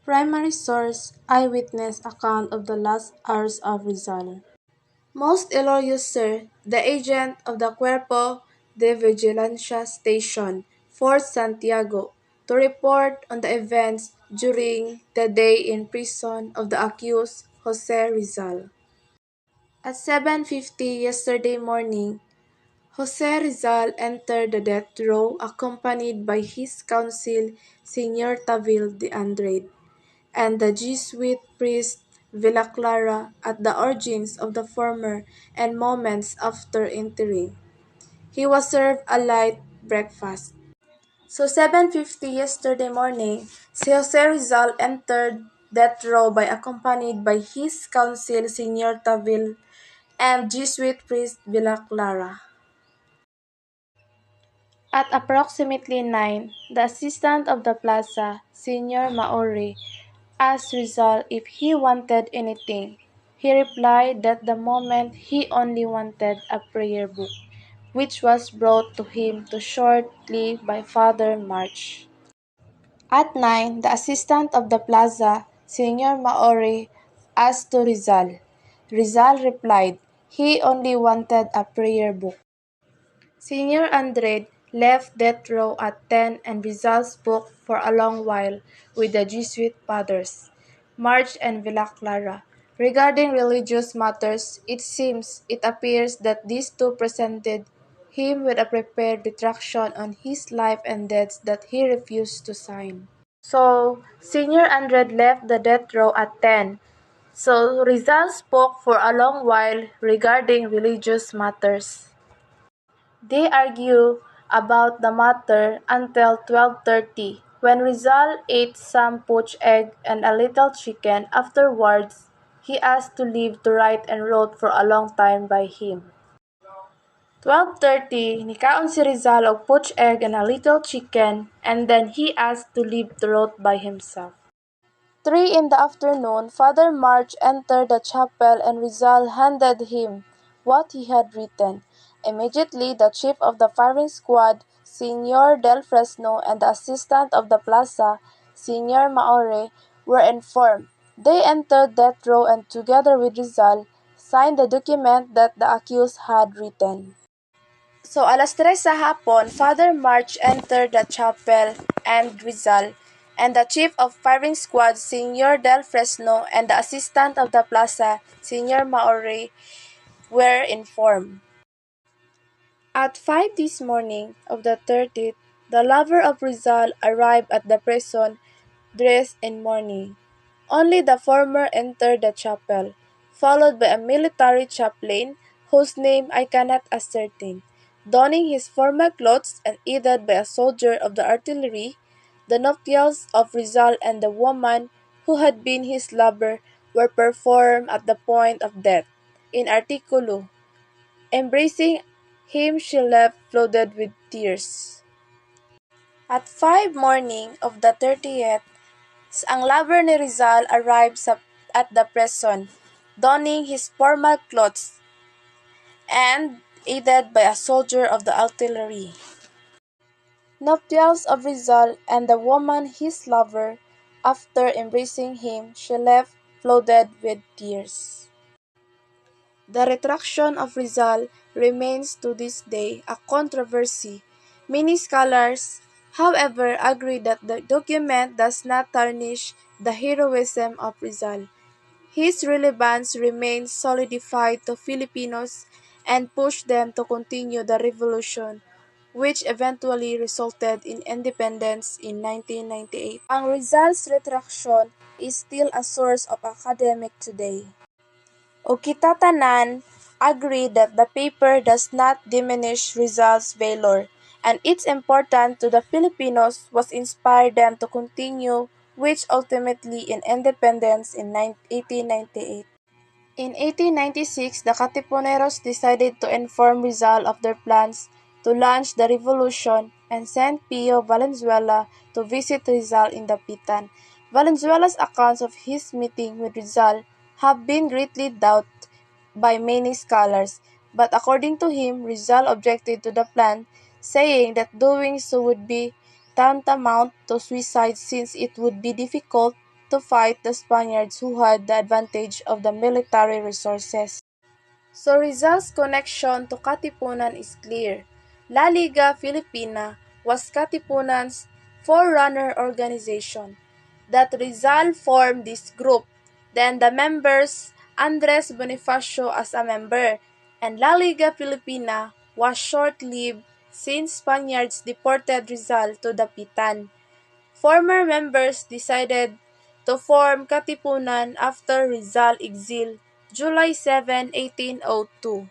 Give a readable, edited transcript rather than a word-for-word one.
Primary source: eyewitness account of the last hours of Rizal. Most Illorio Sir, the agent of the Cuerpo de Vigilancia Station, Fort Santiago, to report on the events during the day in prison of the accused Jose Rizal. At 7:50 yesterday morning, Jose Rizal entered the death row accompanied by his counsel Señor Tavil de Andrade and the Jesuit priest Villaclara at the urgings of the former and moments after entering. He was served a light breakfast. So 7:50 yesterday morning, si Jose Rizal entered death row by accompanied by his counsel Señor Tavil and Jesuit priest Villaclara. At approximately 9, the assistant of the plaza, Señor Maori, asked Rizal if he wanted anything. He replied that the moment he only wanted a prayer book, which was brought to him too shortly by Father March. At 9, the assistant of the plaza, Señor Maori, asked to Rizal. Rizal replied he only wanted a prayer book. Señor Andrade left death row at 10 and Rizal spoke for a long while with the Jesuit fathers, March and Villaclara. Regarding religious matters, it appears that these two presented him with a prepared retraction on his life and deaths that he refused to sign. So, Señor Andrade left the death row at 10. So, Rizal spoke for a long while regarding religious matters. They argue about the matter until 12:30, when Rizal ate some poached egg and a little chicken. Afterwards, he asked to leave to write and wrote for a long time by him. 12:30, nikaon si Rizal og poached egg and a little chicken, and then he asked to leave to wrote by himself. 3 in the afternoon, Father March entered the chapel and Rizal handed him what he had written. Immediately, the chief of the firing squad, Señor Del Fresno, and the assistant of the plaza, Señor Maore, were informed. They entered death row and together with Rizal, signed the document that the accused had written. So, alas 3 sa hapon, Father March entered the chapel and Rizal, and the chief of firing squad, Señor Del Fresno, and the assistant of the plaza, Señor Maori, were informed. At 5 this morning of the 30th, the lover of Rizal arrived at the prison dressed in mourning. Only the former entered the chapel, followed by a military chaplain whose name I cannot ascertain. Donning his former clothes and aided by a soldier of the artillery, the nuptials of Rizal and the woman who had been his lover were performed at the point of death. In articulo, embracing him she left flooded with tears. At 5 morning of the 30th, ang lover ni Rizal arrived at the prison, donning his formal clothes and aided by a soldier of the artillery. Nuptials of Rizal and the woman his lover, after embracing him, she left flooded with tears. The retraction of Rizal remains to this day a controversy. Many scholars, however, agree that the document does not tarnish the heroism of Rizal. His relevance remains solidified to Filipinos and pushed them to continue the revolution, which eventually resulted in independence in 1998. Ang Rizal's retraction is still a source of academic today. O kita tanan agree that the paper does not diminish Rizal's valor, and its importance to the Filipinos was inspired them to continue, which ultimately in independence in 1898. In 1896, the Katipuneros decided to inform Rizal of their plans to launch the revolution and sent Pio Valenzuela to visit Rizal in Dapitan. Valenzuela's accounts of his meeting with Rizal have been greatly doubted by many scholars, but according to him, Rizal objected to the plan, saying that doing so would be tantamount to suicide since it would be difficult to fight the Spaniards who had the advantage of the military resources. So Rizal's connection to Katipunan is clear. La Liga Filipina was Katipunan's forerunner organization. That Rizal formed this group, then the members Andres Bonifacio as a member, and La Liga Filipina was short-lived since Spaniards deported Rizal to Dapitan. Former members decided to form Katipunan after Rizal exile July 7, 1802.